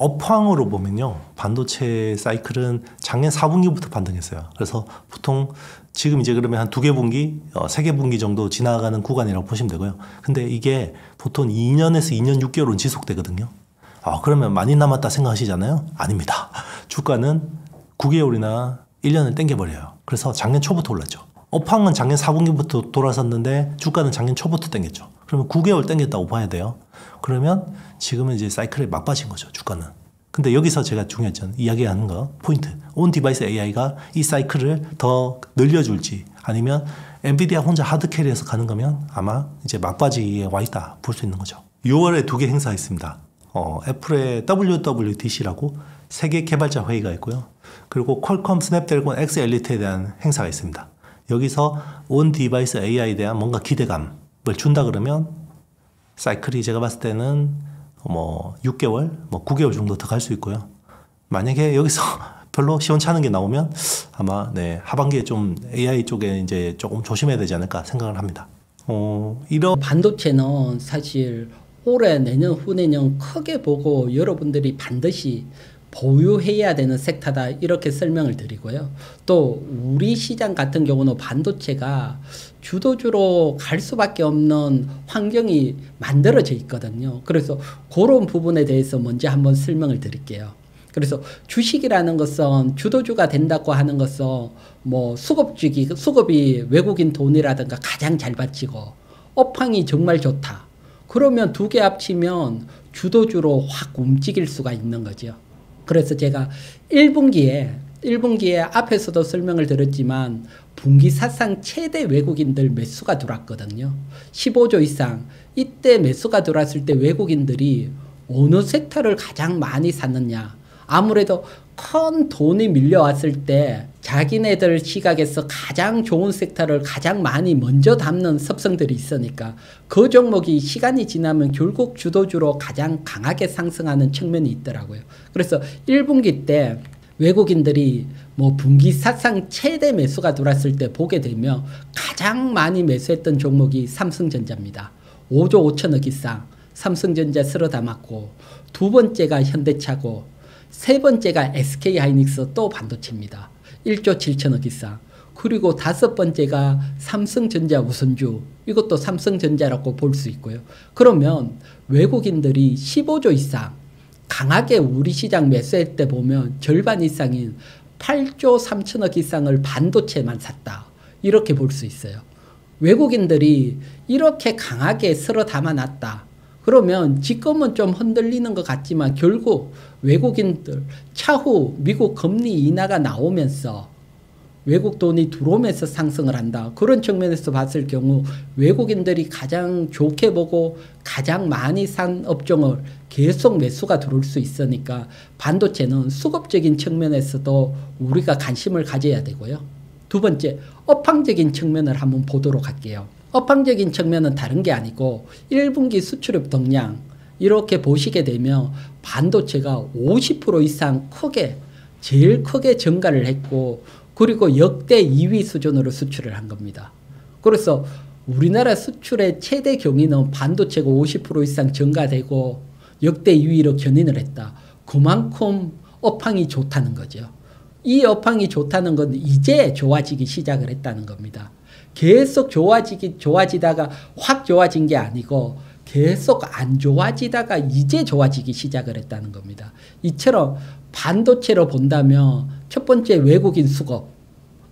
업황으로 보면요. 반도체 사이클은 작년 4분기부터 반등했어요. 그래서 보통 지금 이제 그러면 한 2개 분기, 3개 분기 정도 지나가는 구간이라고 보시면 되고요. 근데 이게 보통 2년에서 2년 6개월은 지속되거든요. 그러면 많이 남았다 생각하시잖아요. 아닙니다. 주가는 9개월이나 1년을 땡겨버려요. 그래서 작년 초부터 올랐죠. 업황은 작년 4분기부터 돌아섰는데 주가는 작년 초부터 땡겼죠. 그러면 9개월 땡겼다고 봐야 돼요. 그러면 지금은 이제 사이클에 막빠진 거죠, 주가는. 근데 여기서 제가 중요했죠. 이야기하는 거, 포인트. 온 디바이스 AI가 이 사이클을 더 늘려줄지 아니면 엔비디아 혼자 하드캐리해서 가는 거면 아마 이제 막바지에 와 있다 볼 수 있는 거죠. 6월에 2개 행사가 있습니다. 애플의 WWDC라고 세계 개발자 회의가 있고요. 그리고 퀄컴 스냅드래곤 X 엘리트에 대한 행사가 있습니다. 여기서 온 디바이스 AI에 대한 뭔가 기대감을 준다 그러면 사이클이 제가 봤을 때는 6개월, 9개월 정도 더 갈 수 있고요. 만약에 여기서 별로 시원찮은 게 나오면 아마 하반기에 좀 AI 쪽에 이제 조금 조심해야 되지 않을까 생각을 합니다. 이런 반도체는 사실 올해, 내년, 후내년 크게 보고 여러분들이 반드시 보유해야 되는 섹터다 이렇게 설명을 드리고요. 또 우리 시장 같은 경우는 반도체가 주도주로 갈 수밖에 없는 환경이 만들어져 있거든요. 그래서 그런 부분에 대해서 먼저 한번 설명을 드릴게요. 그래서 주식이라는 것은 주도주가 된다고 하는 것은 수급이 외국인 돈이라든가 가장 잘 받치고 업황이 정말 좋다. 그러면 두 개 합치면 주도주로 확 움직일 수가 있는 거죠. 그래서 제가 1분기에 앞에서도 설명을 드렸지만 분기 사상 최대 외국인들 매수가 들어왔거든요. 15조 이상. 이때 매수가 들어왔을 때 외국인들이 어느 섹터를 가장 많이 샀느냐. 아무래도 큰 돈이 밀려왔을 때 자기네들 시각에서 가장 좋은 섹터를 가장 많이 먼저 담는 습성들이 있으니까 그 종목이 시간이 지나면 결국 주도주로 가장 강하게 상승하는 측면이 있더라고요. 그래서 1분기 때 외국인들이 분기 사상 최대 매수가 들어왔을 때 보게 되면 가장 많이 매수했던 종목이 삼성전자입니다. 5조 5천억 이상 삼성전자 쓸어 담았고, 두 번째가 현대차고, 세 번째가 SK하이닉스 또 반도체입니다. 1조 7천억 이상. 그리고 다섯 번째가 삼성전자 우선주. 이것도 삼성전자라고 볼 수 있고요. 그러면 외국인들이 15조 이상 강하게 우리 시장 매수할 때 보면 절반 이상인 8조 3천억 이상을 반도체만 샀다. 이렇게 볼 수 있어요. 외국인들이 이렇게 강하게 쓸어 담아놨다. 그러면 지금은 좀 흔들리는 것 같지만 결국 외국인들 차후 미국 금리 인하가 나오면서 외국 돈이 들어오면서 상승을 한다. 그런 측면에서 봤을 경우 외국인들이 가장 좋게 보고 가장 많이 산 업종을 계속 매수가 들어올 수 있으니까 반도체는 수급적인 측면에서도 우리가 관심을 가져야 되고요. 두 번째, 업황적인 측면을 한번 보도록 할게요. 업황적인 측면은 다른 게 아니고 1분기 수출입 동량 이렇게 보시게 되면 반도체가 50% 이상 제일 크게 증가를 했고, 그리고 역대 2위 수준으로 수출을 한 겁니다. 그래서 우리나라 수출의 최대 경위는 반도체가 50% 이상 증가되고 역대 2위로 견인을 했다. 그만큼 업황이 좋다는 거죠. 이 업황이 좋다는 건 이제 좋아지기 시작을 했다는 겁니다. 계속 좋아지다가 확 좋아진 게 아니고 계속 안 좋아지다가 이제 좋아지기 시작을 했다는 겁니다. 이처럼 반도체로 본다면 첫 번째 외국인 수급.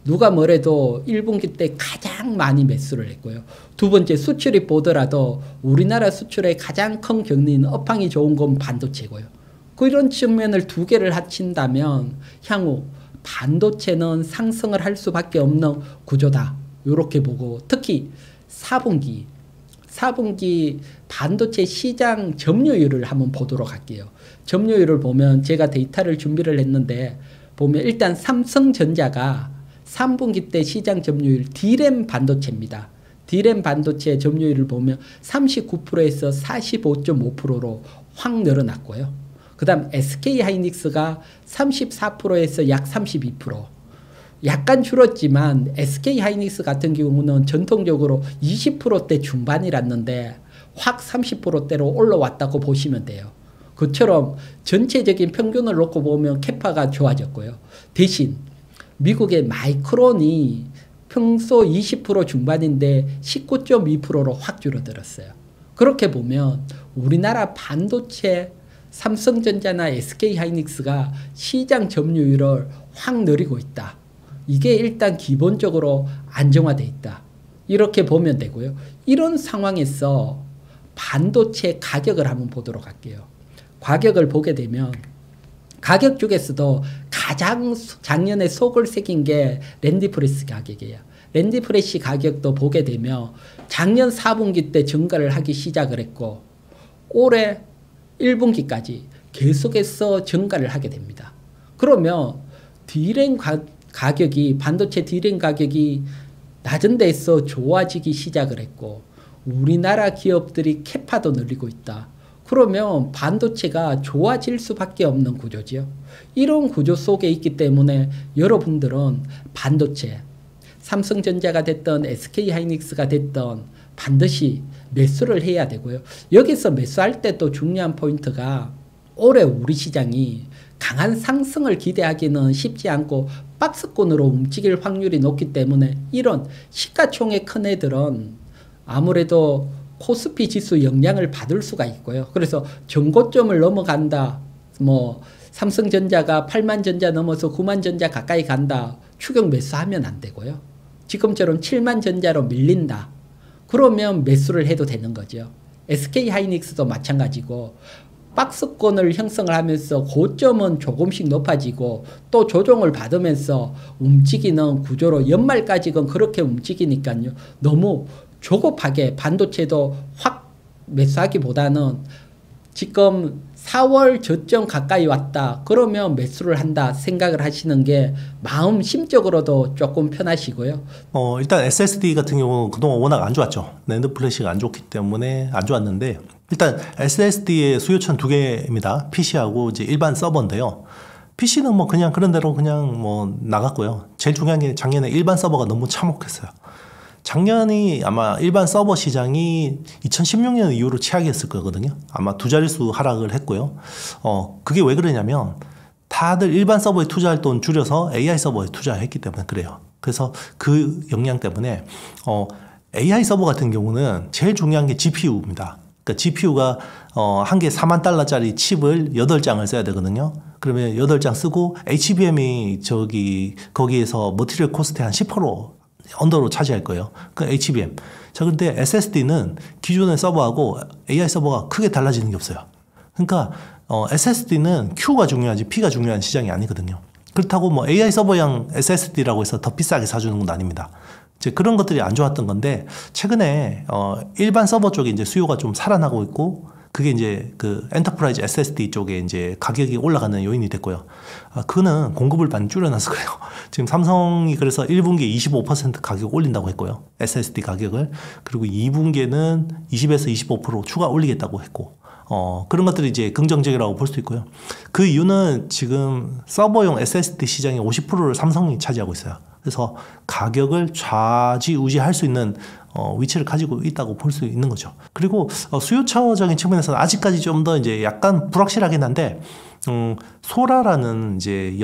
누가 뭐래도 1분기 때 가장 많이 매수를 했고요. 두 번째 수출입 보더라도 우리나라 수출의 가장 큰 경리는 업황이 좋은 건 반도체고요. 그런 측면을 두 개를 합친다면 향후 반도체는 상승을 할 수밖에 없는 구조다. 이렇게 보고, 특히 4분기 반도체 시장 점유율을 한번 보도록 할게요. 점유율을 보면 제가 데이터를 준비를 했는데 보면 일단 삼성전자가 3분기 때 시장 점유율 D램 반도체입니다. D램 반도체 점유율을 보면 39%에서 45.5%로 확 늘어났고요. 그 다음 SK하이닉스가 34%에서 약 32%. 약간 줄었지만 SK하이닉스 같은 경우는 전통적으로 20%대 중반이랐는데 확 30%대로 올라왔다고 보시면 돼요. 그처럼 전체적인 평균을 놓고 보면 캐파가 좋아졌고요. 대신 미국의 마이크론이 평소 20% 중반인데 19.2%로 확 줄어들었어요. 그렇게 보면 우리나라 반도체 삼성전자나 SK하이닉스가 시장 점유율을 확 늘리고 있다. 이게 일단 기본적으로 안정화돼 있다. 이렇게 보면 되고요. 이런 상황에서 반도체 가격을 한번 보도록 할게요. 가격을 보게 되면 가격 중에서도 가장 작년에 속을 새긴 게 랜디프레시 가격이에요. 랜디프레시 가격도 보게 되면 작년 4분기 때 증가를 하기 시작을 했고 올해 1분기까지 계속해서 증가를 하게 됩니다. 그러면 D램 가격이 반도체 D램 가격이 낮은 데서 좋아지기 시작을 했고 우리나라 기업들이 캐파도 늘리고 있다. 그러면 반도체가 좋아질 수밖에 없는 구조죠. 이런 구조 속에 있기 때문에 여러분들은 반도체 삼성전자가 됐던 SK하이닉스가 됐던 반드시 매수를 해야 되고요. 여기서 매수할 때 또 중요한 포인트가 올해 우리 시장이 강한 상승을 기대하기는 쉽지 않고 박스권으로 움직일 확률이 높기 때문에 이런 시가총액 큰 애들은 아무래도 코스피 지수 영향을 받을 수가 있고요. 그래서 정고점을 넘어간다. 뭐 삼성전자가 8만 전자 넘어서 9만 전자 가까이 간다. 추격 매수하면 안 되고요. 지금처럼 7만 전자로 밀린다. 그러면 매수를 해도 되는 거죠. SK하이닉스도 마찬가지고 박스권을 형성을 하면서 고점은 조금씩 높아지고 또 조정을 받으면서 움직이는 구조로 연말까지는 그렇게 움직이니까요. 너무 조급하게 반도체도 확 매수하기보다는 지금 4월 저점 가까이 왔다. 그러면 매수를 한다 생각을 하시는 게 마음 심적으로도 조금 편하시고요. 일단 SSD 같은 경우는 그동안 워낙 안 좋았죠. 낸드 플래시가 안 좋기 때문에 안 좋았는데 일단 SSD의 수요처는 두 개입니다. PC하고 이제 일반 서버인데요. PC는 뭐 그냥 그런 대로 그냥 뭐 나갔고요. 제일 중요한 게 작년에 일반 서버가 너무 참혹했어요. 작년이 아마 일반 서버 시장이 2016년 이후로 최악이었을 거거든요. 아마 두 자릿수 하락을 했고요. 그게 왜 그러냐면 다들 일반 서버에 투자할 돈 줄여서 AI 서버에 투자했기 때문에 그래요. 그래서 그 영향 때문에 AI 서버 같은 경우는 제일 중요한 게 GPU입니다. 그러니까 GPU가 한 개 4만 달러짜리 칩을 8장을 써야 되거든요. 그러면 8장 쓰고 HBM이 거기에서 머티리얼 코스트의 한 10% 언더로 차지할 거예요. 그 HBM. 자, 근데 SSD는 기존의 서버하고 AI 서버가 크게 달라지는 게 없어요. 그러니까 SSD는 Q가 중요하지 P가 중요한 시장이 아니거든요. 그렇다고 뭐 AI 서버용 SSD라고 해서 더 비싸게 사주는 건 아닙니다. 이제 그런 것들이 안 좋았던 건데 최근에 일반 서버 쪽에 이제 수요가 좀 살아나고 있고 그게 이제 그 엔터프라이즈 SSD 쪽에 이제 가격이 올라가는 요인이 됐고요. 그거는 공급을 많이 줄여놔서 그래요. 지금 삼성이 그래서 1분기에 25% 가격 올린다고 했고요. SSD 가격을. 그리고 2분기에는 20에서 25% 추가 올리겠다고 했고. 그런 것들이 이제 긍정적이라고 볼 수 있고요. 그 이유는 지금 서버용 SSD 시장의 50%를 삼성이 차지하고 있어요. 그래서 가격을 좌지우지할 수 있는 위치를 가지고 있다고 볼 수 있는 거죠. 그리고 수요처적인 측면에서는 아직까지 좀 더 이제 약간 불확실하긴 한데 소라라는 이제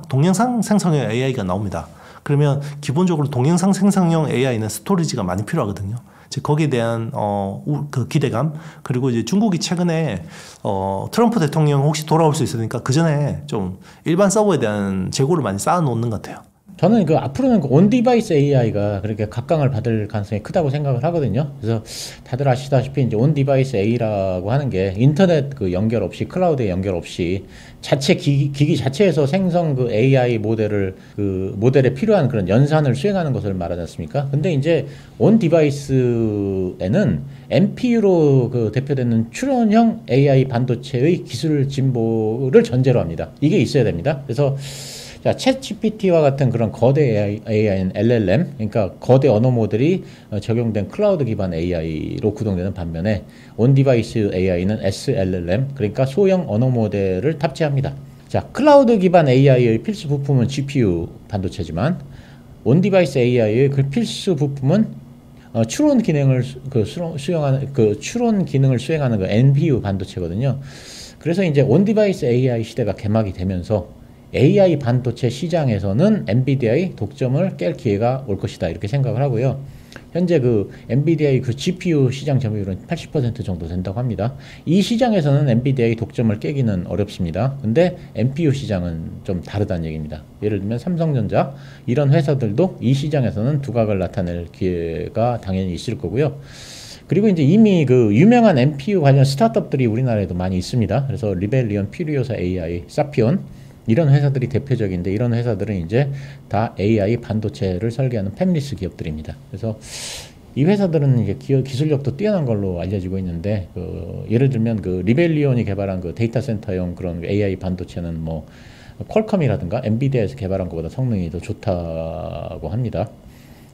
동영상 생성형 AI가 나옵니다. 그러면 기본적으로 동영상 생성형 AI는 스토리지가 많이 필요하거든요. 이제 거기에 대한 그 기대감, 그리고 이제 중국이 최근에 트럼프 대통령 혹시 돌아올 수 있으니까 그 전에 좀 일반 서버에 대한 재고를 많이 쌓아놓는 것 같아요. 저는 앞으로는 온 디바이스 AI가 그렇게 각광을 받을 가능성이 크다고 생각을 하거든요. 그래서 다들 아시다시피 이제 온 디바이스 AI라고 하는 게 인터넷 그 연결 없이 클라우드에 연결 없이 자체 기기 자체에서 생성 그 AI 모델에 필요한 그런 연산을 수행하는 것을 말하지 않습니까? 근데 이제 온 디바이스에는 NPU로 그 대표되는 출원형 AI 반도체의 기술 진보를 전제로 합니다. 이게 있어야 됩니다. 그래서 자, 챗GPT와 같은 그런 거대 AI는 LLM, 그러니까 거대 언어 모델이 적용된 클라우드 기반 AI로 구동되는 반면에 온 디바이스 AI는 SLLM, 그러니까 소형 언어 모델을 탑재합니다. 자, 클라우드 기반 AI의 필수 부품은 GPU 반도체지만 온 디바이스 AI의 그 필수 부품은 추론 기능을 수행하는 그 NPU 반도체거든요. 그래서 이제 온디바이스 AI 시대가 개막이 되면서 AI 반도체 시장에서는 엔비디아의 독점을 깰 기회가 올 것이다 이렇게 생각을 하고요. 현재 그 엔비디아의 그 GPU 시장 점유율은 80% 정도 된다고 합니다. 이 시장에서는 엔비디아의 독점을 깨기는 어렵습니다. 근데 NPU 시장은 좀 다르다는 얘기입니다. 예를 들면 삼성전자 이런 회사들도 이 시장에서는 두각을 나타낼 기회가 당연히 있을 거고요. 그리고 이제 이미 그 유명한 NPU 관련 스타트업들이 우리나라에도 많이 있습니다. 그래서 리벨리온, 퓨리오사 AI, 사피온 이런 회사들이 대표적인데 이런 회사들은 이제 다 AI 반도체를 설계하는 팹리스 기업들입니다. 그래서 이 회사들은 이제 기술력도 뛰어난 걸로 알려지고 있는데 예를 들면 그 리벨리온이 개발한 그 데이터 센터용 그런 AI 반도체는 뭐 퀄컴이라든가 엔비디아에서 개발한 것보다 성능이 더 좋다고 합니다.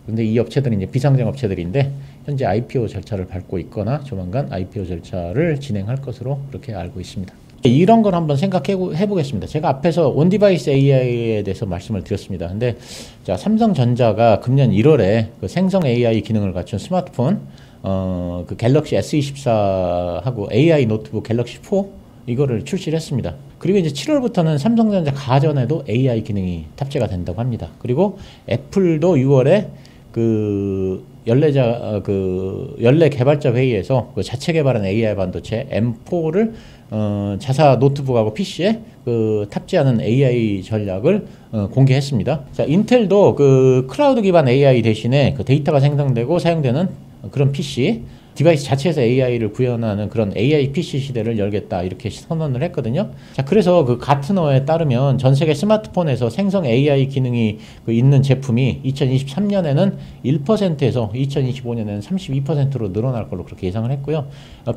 근데 이 업체들은 이제 비상장 업체들인데 현재 IPO 절차를 밟고 있거나 조만간 IPO 절차를 진행할 것으로 그렇게 알고 있습니다. 이런 걸 한번 생각해 보겠습니다. 제가 앞에서 온디바이스 AI에 대해서 말씀을 드렸습니다. 근데 자, 삼성전자가 금년 1월에 그 생성 AI 기능을 갖춘 스마트폰 그 갤럭시 S24하고 AI 노트북 갤럭시 4 이거를 출시를 했습니다. 그리고 이제 7월부터는 삼성전자 가전에도 AI 기능이 탑재가 된다고 합니다. 그리고 애플도 6월에 그 연례 개발자 회의에서 그 자체 개발한 AI 반도체 M4를 자사 노트북하고 PC에 그 탑재하는 AI 전략을 공개했습니다. 자, 인텔도 그 클라우드 기반 AI 대신에 그 데이터가 생성되고 사용되는 그런 PC 디바이스 자체에서 AI를 구현하는 그런 AI PC 시대를 열겠다 이렇게 선언을 했거든요. 자, 그래서 그 가트너에 따르면 전 세계 스마트폰에서 생성 AI 기능이 그 있는 제품이 2023년에는 1%에서 2025년에는 32%로 늘어날 걸로 그렇게 예상을 했고요.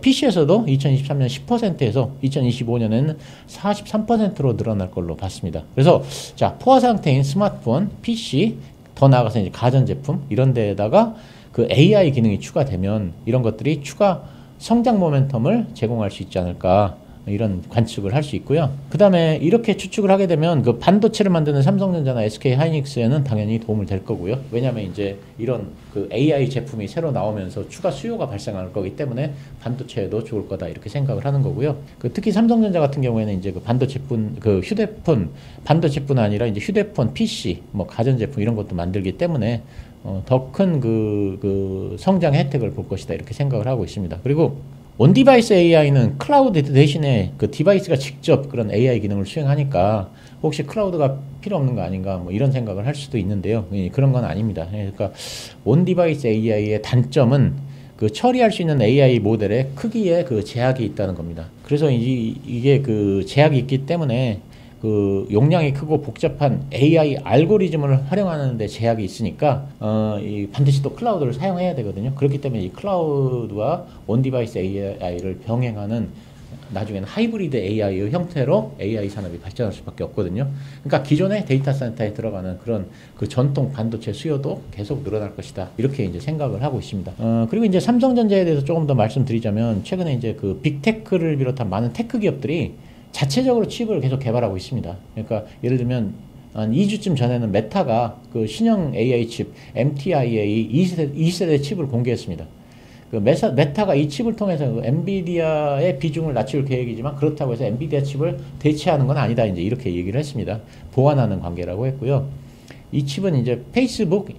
PC에서도 2023년 10%에서 2025년에는 43%로 늘어날 걸로 봤습니다. 그래서 자, 포화 상태인 스마트폰, PC, 더 나아가서 이제 가전제품 이런 데에다가 그 AI 기능이 추가되면 이런 것들이 추가 성장 모멘텀을 제공할 수 있지 않을까 이런 관측을 할 수 있고요. 그 다음에 이렇게 추측을 하게 되면 그 반도체를 만드는 삼성전자나 SK 하이닉스에는 당연히 도움을 될 거고요. 왜냐하면 이제 이런 그 AI 제품이 새로 나오면서 추가 수요가 발생할 거기 때문에 반도체에도 좋을 거다 이렇게 생각을 하는 거고요. 그 특히 삼성전자 같은 경우에는 이제 그 반도체뿐 그 휴대폰 반도체뿐 아니라 이제 휴대폰, PC, 뭐 가전제품 이런 것도 만들기 때문에 더 큰 그 성장 혜택을 볼 것이다 이렇게 생각을 하고 있습니다. 그리고 온디바이스 AI는 클라우드 대신에 그 디바이스가 직접 그런 AI 기능을 수행하니까 혹시 클라우드가 필요 없는 거 아닌가 뭐 이런 생각을 할 수도 있는데요. 그런 건 아닙니다. 그러니까 온디바이스 AI의 단점은 그 처리할 수 있는 AI 모델의 크기에 그 제약이 있다는 겁니다. 그래서 이게 그 제약이 있기 때문에 그 용량이 크고 복잡한 AI 알고리즘을 활용하는 데 제약이 있으니까 반드시 또 클라우드를 사용해야 되거든요. 그렇기 때문에 이 클라우드와 온디바이스 AI를 병행하는 나중에는 하이브리드 AI의 형태로 AI 산업이 발전할 수밖에 없거든요. 그러니까 기존의 데이터 센터에 들어가는 그런 그 전통 반도체 수요도 계속 늘어날 것이다. 이렇게 이제 생각을 하고 있습니다. 그리고 이제 삼성전자에 대해서 조금 더 말씀드리자면 최근에 이제 그 빅테크를 비롯한 많은 테크 기업들이 자체적으로 칩을 계속 개발하고 있습니다. 그러니까 예를 들면 한 2주쯤 전에는 메타가 그 신형 AI 칩 MTIA 2세대 칩을 공개했습니다. 그 메타가 이 칩을 통해서 그 엔비디아의 비중을 낮출 계획이지만 그렇다고 해서 엔비디아 칩을 대체하는 건 아니다. 이제 이렇게 얘기를 했습니다. 보완하는 관계라고 했고요. 이 칩은 이제 페이스북,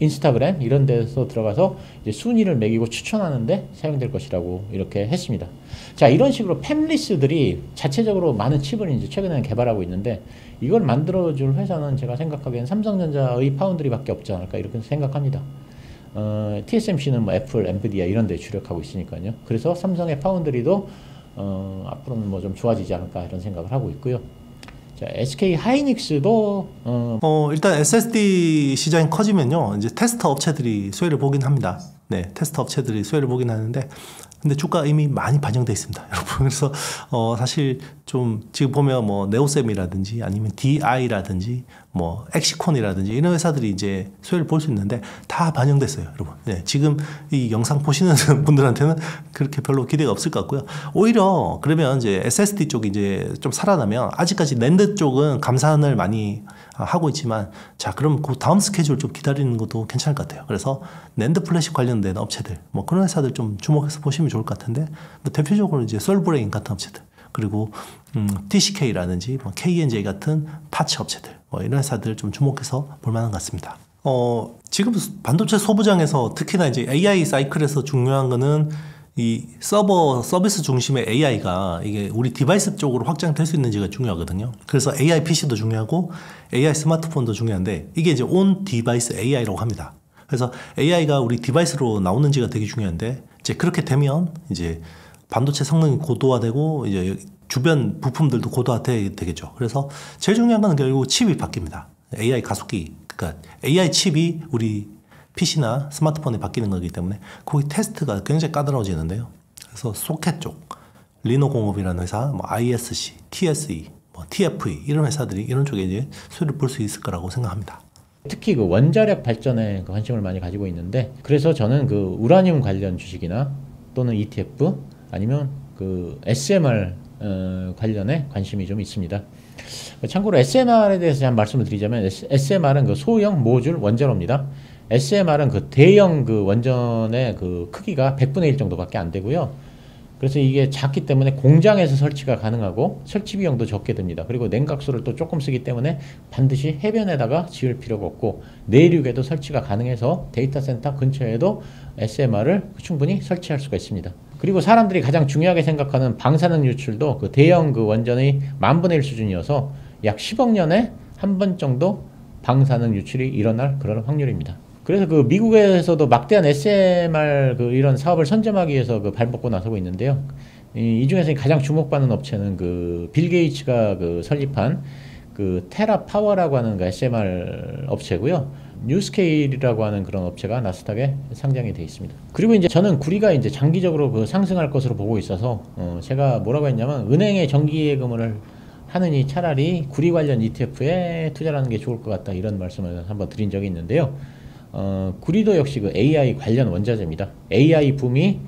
인스타그램 이런 데서 들어가서 이제 순위를 매기고 추천하는데 사용될 것이라고 이렇게 했습니다. 자, 이런 식으로 팹리스들이 자체적으로 많은 칩을 이제 최근에는 개발하고 있는데 이걸 만들어줄 회사는 제가 생각하기엔 삼성전자의 파운드리밖에 없지 않을까 이렇게 생각합니다. TSMC는 뭐 애플, 엔비디아 이런 데 주력하고 있으니까요. 그래서 삼성의 파운드리도 앞으로는 뭐 좀 좋아지지 않을까 이런 생각을 하고 있고요. 자, SK 하이닉스도 일단 SSD 시장이 커지면요, 이제 테스터 업체들이 수혜를 보긴 합니다. 네, 테스터 업체들이 수혜를 보긴 하는데, 근데 주가 이미 많이 반영돼 있습니다, 여러분. 그래서 사실 좀 지금 보면 뭐 네오셈이라든지 아니면 DI라든지 뭐 엑시콘이라든지 이런 회사들이 이제 수혜를 볼 수 있는데 다 반영됐어요, 여러분. 네, 지금 이 영상 보시는 분들한테는 그렇게 별로 기대가 없을 것 같고요. 오히려 그러면 이제 SSD 쪽이 이제 좀 살아나면 아직까지 랜드 쪽은 감산을 많이 하고 있지만, 자, 그럼 그 다음 스케줄 좀 기다리는 것도 괜찮을 것 같아요. 그래서 낸드 플래시 관련된 업체들, 뭐 그런 회사들 좀 주목해서 보시면 좋을 것 같은데, 대표적으로 이제 솔브레인 같은 업체들, 그리고 TCK라든지 뭐 KNJ 같은 파츠 업체들 뭐 이런 회사들 좀 주목해서 볼 만한 것 같습니다. 지금 반도체 소부장에서 특히나 이제 AI 사이클에서 중요한 거는 이 서비스 중심의 AI가 이게 우리 디바이스 쪽으로 확장될 수 있는지가 중요하거든요. 그래서 AI PC도 중요하고 AI 스마트폰도 중요한데 이게 이제 온 디바이스 AI라고 합니다. 그래서 AI가 우리 디바이스로 나오는지가 되게 중요한데 이제 그렇게 되면 이제 반도체 성능이 고도화되고 이제 주변 부품들도 고도화되겠죠. 그래서 제일 중요한 건 결국 칩이 바뀝니다. AI 가속기, 그러니까 AI 칩이 우리 PC나 스마트폰에 바뀌는 거기 때문에 거기 테스트가 굉장히 까다로워지는데요. 그래서 소켓 쪽, 리노공업이라는 회사, 뭐 ISC, TSE, 뭐 TFE 이런 회사들이 이런 쪽에 이제 수혜를 볼 수 있을 거라고 생각합니다. 특히 그 원자력 발전에 관심을 많이 가지고 있는데 그래서 저는 그 우라늄 관련 주식이나 또는 ETF 아니면 그 SMR 관련에 관심이 좀 있습니다. 참고로 SMR에 대해서 잠깐 말씀을 드리자면 SMR은 그 소형 모듈 원전호입니다. SMR은 그 대형 그 원전의 그 크기가 100분의 1 정도밖에 안 되고요. 그래서 이게 작기 때문에 공장에서 설치가 가능하고 설치 비용도 적게 듭니다. 그리고 냉각수를 또 조금 쓰기 때문에 반드시 해변에다가 지을 필요가 없고 내륙에도 설치가 가능해서 데이터 센터 근처에도 SMR을 충분히 설치할 수가 있습니다. 그리고 사람들이 가장 중요하게 생각하는 방사능 유출도 그 대형 그 원전의 10,000분의 1 수준이어서 약 10억 년에 한 번 정도 방사능 유출이 일어날 그런 확률입니다. 그래서 그 미국에서도 막대한 SMR 그 이런 사업을 선점하기 위해서 그 발벗고 나서고 있는데요. 이 중에서 가장 주목받는 업체는 그 빌 게이츠가 그 설립한 그 테라 파워라고 하는 그 SMR 업체고요. 뉴스케일이라고 하는 그런 업체가 나스닥에 상장이 되어 있습니다. 그리고 이제 저는 구리가 이제 장기적으로 그 상승할 것으로 보고 있어서 제가 뭐라고 했냐면 은행에 정기예금을 하느니 차라리 구리 관련 ETF에 투자하는 게 좋을 것 같다 이런 말씀을 한번 드린 적이 있는데요. 구리도 역시 그 AI 관련 원자재입니다. AI 붐이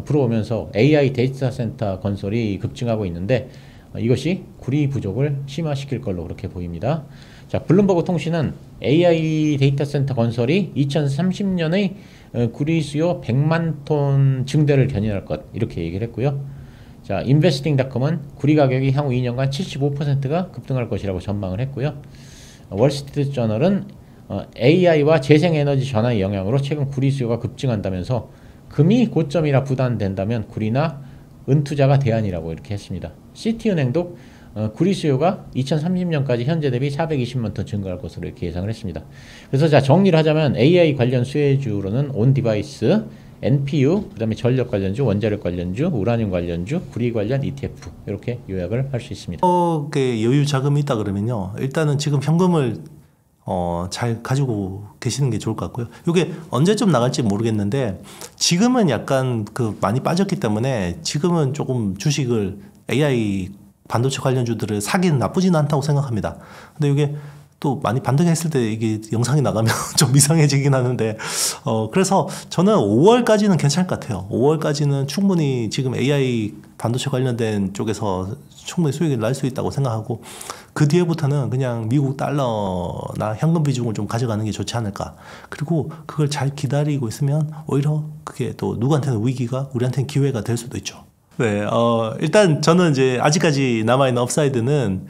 불어오면서 AI 데이터 센터 건설이 급증하고 있는데 이것이 구리 부족을 심화시킬 걸로 그렇게 보입니다. 자, 블룸버그 통신은 AI 데이터 센터 건설이 2030년의 구리 수요 100만 톤 증대를 견인할 것 이렇게 얘기를 했고요. 자, 인베스팅닷컴은 구리 가격이 향후 2년간 75%가 급등할 것이라고 전망을 했고요. 월스트리트 저널은 AI와 재생에너지 전환의 영향으로 최근 구리 수요가 급증한다면서 금이 고점이라 부담된다면 구리나 은투자가 대안이라고 이렇게 했습니다. 시티은행도 구리 수요가 2030년까지 현재 대비 420만 톤 증가할 것으로 이렇게 예상을 했습니다. 그래서 자, 정리를 하자면 AI 관련 수혜주로는 온디바이스, NPU, 그 다음에 전력 관련주, 원자력 관련주, 우라늄 관련주, 구리 관련 ETF 이렇게 요약을 할 수 있습니다. 여유 자금이 있다 그러면요. 일단은 지금 현금을 잘 가지고 계시는 게 좋을 것 같고요. 이게 언제쯤 나갈지 모르겠는데 지금은 약간 그 많이 빠졌기 때문에 지금은 조금 주식을 AI 반도체 관련주들을 사기는 나쁘지는 않다고 생각합니다. 근데 이게 또 많이 반등했을 때 이게 영상이 나가면 좀 이상해지긴 하는데 그래서 저는 5월까지는 괜찮을 것 같아요. 5월까지는 충분히 지금 AI 반도체 관련된 쪽에서 충분히 수익이 날 수 있다고 생각하고 그 뒤에부터는 그냥 미국 달러나 현금 비중을 좀 가져가는 게 좋지 않을까. 그리고 그걸 잘 기다리고 있으면 오히려 그게 또 누구한테는 위기가 우리한테는 기회가 될 수도 있죠. 네, 일단 저는 이제 아직까지 남아있는 업사이드는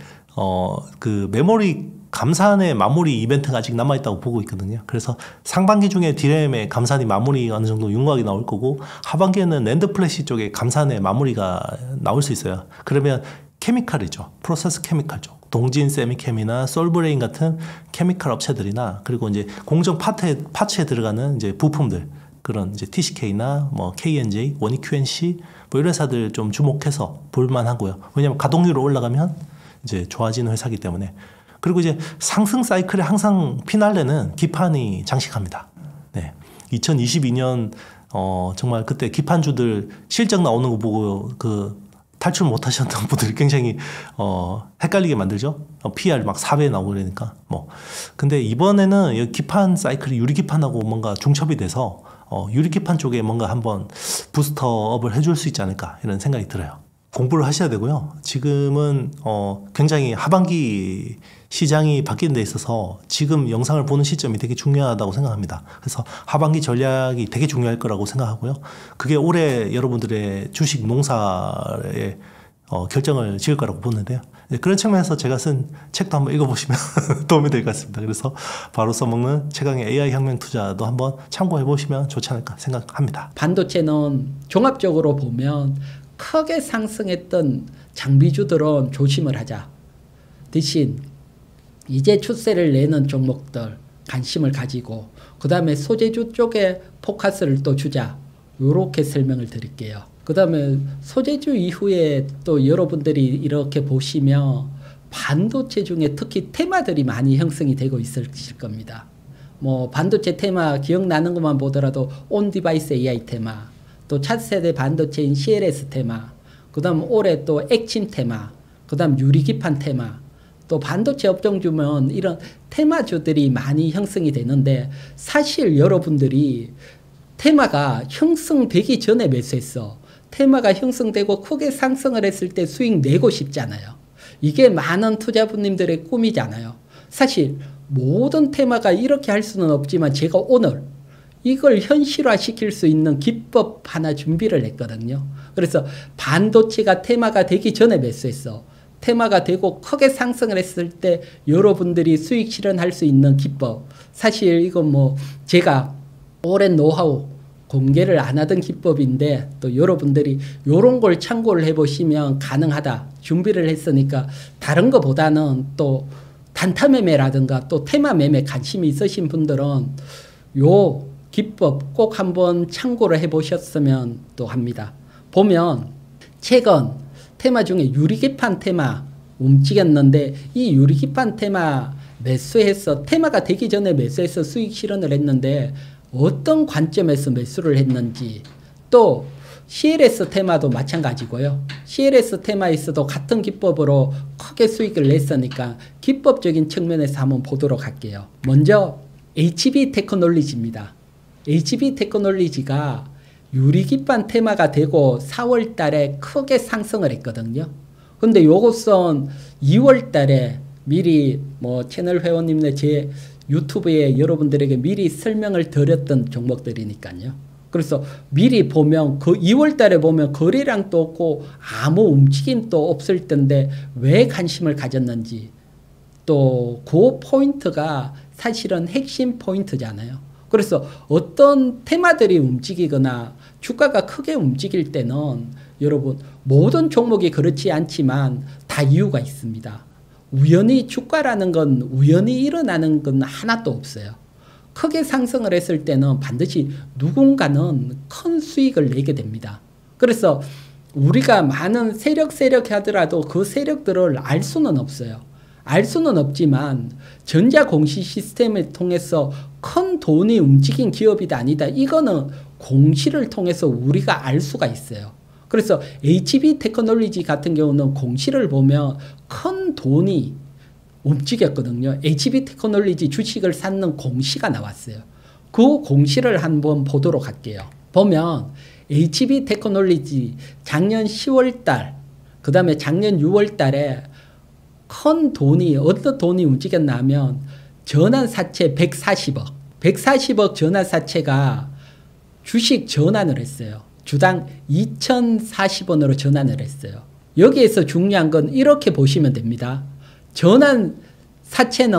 그 메모리 감산의 마무리 이벤트가 아직 남아있다고 보고 있거든요. 그래서 상반기 중에 디램의 감산이 마무리 어느 정도 윤곽이 나올 거고 하반기에는 낸드 플래시 쪽에 감산의 마무리가 나올 수 있어요. 그러면 케미칼이죠. 프로세스 케미칼 쪽. 동진 세미캠이나 솔브레인 같은 케미칼 업체들이나 그리고 이제 공정 파츠에 들어가는 이제 부품들 그런 이제 TCK나 뭐 KNJ, 원익 QNC 뭐 이런 회사들 좀 주목해서 볼만하고요. 왜냐하면 가동률이 올라가면 이제 좋아지는 회사이기 때문에. 그리고 이제 상승 사이클에 항상 피날레는 기판이 장식합니다. 네. 2022년 정말 그때 기판주들 실적 나오는 거 보고 그 탈출 못 하셨던 분들이 굉장히 헷갈리게 만들죠. PR 막 4배 나오고 그러니까 뭐. 근데 이번에는 기판 사이클이 유리기판하고 뭔가 중첩이 돼서 유리기판 쪽에 뭔가 한번 부스터업을 해줄 수 있지 않을까 이런 생각이 들어요. 공부를 하셔야 되고요. 지금은 굉장히 하반기 시장이 바뀌는 데 있어서 지금 영상을 보는 시점이 되게 중요하다고 생각합니다. 그래서 하반기 전략이 되게 중요할 거라고 생각하고요. 그게 올해 여러분들의 주식 농사에 결정을 지을 거라고 보는데요. 그런 측면에서 제가 쓴 책도 한번 읽어보시면 도움이 될 것 같습니다. 그래서 바로 써먹는 최강의 AI 혁명 투자도 한번 참고해 보시면 좋지 않을까 생각합니다. 반도체는 종합적으로 보면 크게 상승했던 장비주들은 조심을 하자. 대신 이제 추세를 내는 종목들 관심을 가지고 그 다음에 소재주 쪽에 포커스를 또 주자. 요렇게 설명을 드릴게요. 그 다음에 소재주 이후에 또 여러분들이 이렇게 보시면 반도체 중에 특히 테마들이 많이 형성이 되고 있을 겁니다. 뭐 반도체 테마 기억나는 것만 보더라도 온 디바이스 AI 테마, 또 차세대 반도체인 CLS 테마, 그 다음 올해 또 액침 테마, 그 다음 유리기판 테마, 또 반도체 업종 주면 이런 테마주들이 많이 형성이 되는데 사실 여러분들이 테마가 형성되기 전에 매수했어. 테마가 형성되고 크게 상승을 했을 때 수익 내고 싶잖아요. 이게 많은 투자분님들의 꿈이잖아요. 사실 모든 테마가 이렇게 할 수는 없지만 제가 오늘 이걸 현실화시킬 수 있는 기법 하나 준비를 했거든요. 그래서 반도체가 테마가 되기 전에 매수했어. 테마가 되고 크게 상승을 했을 때 여러분들이 수익 실현할 수 있는 기법. 사실 이건 뭐 제가 오랜 노하우 공개를 안 하던 기법인데 또 여러분들이 이런 걸 참고를 해보시면 가능하다. 준비를 했으니까 다른 것보다는 또 단타 매매라든가 또 테마 매매 관심이 있으신 분들은 요 기법 꼭 한번 참고를 해보셨으면 또 합니다. 보면 최근 테마 중에 유리기판 테마 움직였는데 이 유리기판 테마 매수해서 테마가 되기 전에 매수해서 수익 실현을 했는데 어떤 관점에서 매수를 했는지 또 CLS 테마도 마찬가지고요. CLS 테마에서도 같은 기법으로 크게 수익을 냈으니까 기법적인 측면에서 한번 보도록 할게요. 먼저 HB 테크놀리지입니다. HB 테크놀리지가 유리기판 테마가 되고 4월 달에 크게 상승을 했거든요. 근데 요것은 2월 달에 미리 뭐 채널 회원님네 제 유튜브에 여러분들에게 미리 설명을 드렸던 종목들이니까요. 그래서 미리 보면 그 2월 달에 보면 거래량도 없고 아무 움직임도 없을 텐데 왜 관심을 가졌는지 또 그 포인트가 사실은 핵심 포인트잖아요. 그래서 어떤 테마들이 움직이거나 주가가 크게 움직일 때는 여러분 모든 종목이 그렇지 않지만 다 이유가 있습니다. 우연히 주가라는 건 우연히 일어나는 건 하나도 없어요. 크게 상승을 했을 때는 반드시 누군가는 큰 수익을 내게 됩니다. 그래서 우리가 많은 세력 하더라도 그 세력들을 알 수는 없어요. 알 수는 없지만 전자공시 시스템을 통해서 큰 돈이 움직인 기업이다 아니다. 이거는 공시를 통해서 우리가 알 수가 있어요. 그래서 HB 테크놀리지 같은 경우는 공시를 보면 큰 돈이 움직였거든요. HB 테크놀리지 주식을 샀는 공시가 나왔어요. 그 공시를 한번 보도록 할게요. 보면 HB 테크놀리지 작년 10월 달, 그 다음에 작년 6월 달에 큰 돈이, 어떤 돈이 움직였냐면 전환사채 140억. 140억 전환사채가 주식 전환을 했어요. 주당 2,040원으로 전환을 했어요. 여기에서 중요한 건 이렇게 보시면 됩니다. 전환 사채는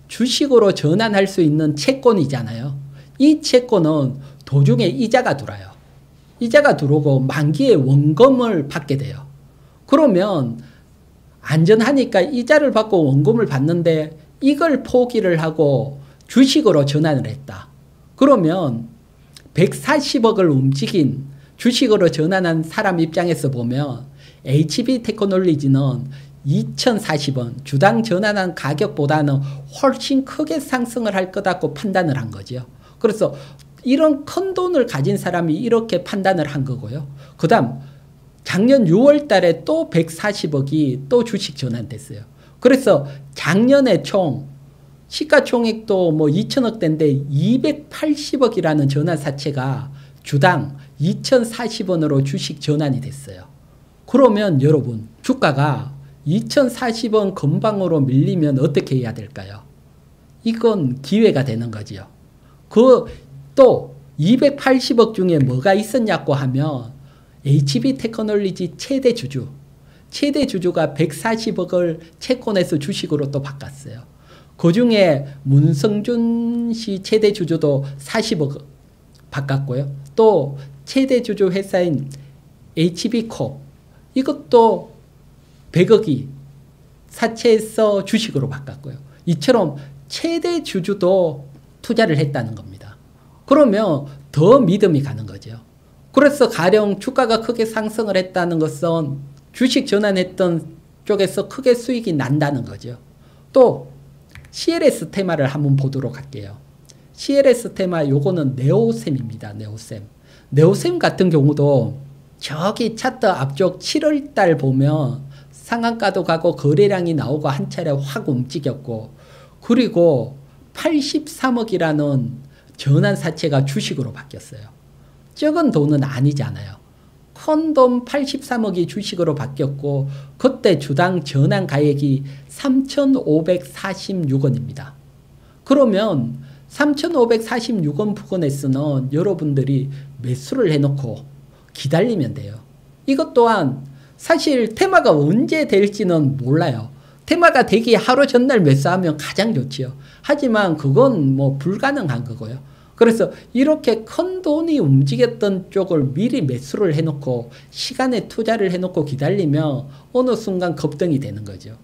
주식으로 전환할 수 있는 채권이잖아요. 이 채권은 도중에 이자가 들어요. 이자가 들어오고 만기에 원금을 받게 돼요. 그러면 안전하니까 이자를 받고 원금을 받는데 이걸 포기를 하고 주식으로 전환을 했다. 그러면 140억을 움직인 주식으로 전환한 사람 입장에서 보면 HB 테크놀리지는 2,040원 주당 전환한 가격보다는 훨씬 크게 상승을 할 거다고 판단을 한 거죠. 그래서 이런 큰 돈을 가진 사람이 이렇게 판단을 한 거고요. 그 다음 작년 6월 달에 또 140억이 또 주식 전환됐어요. 그래서 작년에 총 시가총액도 뭐 2천억대인데 280억이라는 전환사채가 주당 2,040원으로 주식 전환이 됐어요. 그러면 여러분 주가가 2,040원 근방으로 밀리면 어떻게 해야 될까요? 이건 기회가 되는 거지요. 그 또 280억 중에 뭐가 있었냐고 하면 HB 테크놀리지 최대 주주 최대 주주가 140억을 채권에서 주식으로 또 바꿨어요. 그 중에 문성준 씨 최대 주주도 40억 바꿨고요. 또 최대 주주 회사인 HB컵 이것도 100억이 사채에서 주식으로 바꿨고요. 이처럼 최대 주주도 투자를 했다는 겁니다. 그러면 더 믿음이 가는 거죠. 그래서 가령 주가가 크게 상승을 했다는 것은 주식 전환했던 쪽에서 크게 수익이 난다는 거죠. 또 CLS 테마를 한번 보도록 할게요. CLS 테마 요거는 네오셈입니다. 네오셈 같은 경우도 저기 차트 앞쪽 7월달 보면 상한가도 가고 거래량이 나오고 한 차례 확 움직였고 그리고 83억이라는 전환 사채가 주식으로 바뀌었어요. 적은 돈은 아니잖아요. 큰 돈 83억이 주식으로 바뀌었고 그때 주당 전환 가액이 3,546원입니다. 그러면 3,546원 부근에서는 여러분들이 매수를 해놓고 기다리면 돼요. 이것 또한 사실 테마가 언제 될지는 몰라요. 테마가 되기 하루 전날 매수하면 가장 좋지요. 하지만 그건 뭐 불가능한 거고요. 그래서 이렇게 큰 돈이 움직였던 쪽을 미리 매수를 해놓고 시간에 투자를 해놓고 기다리면 어느 순간 급등이 되는 거죠.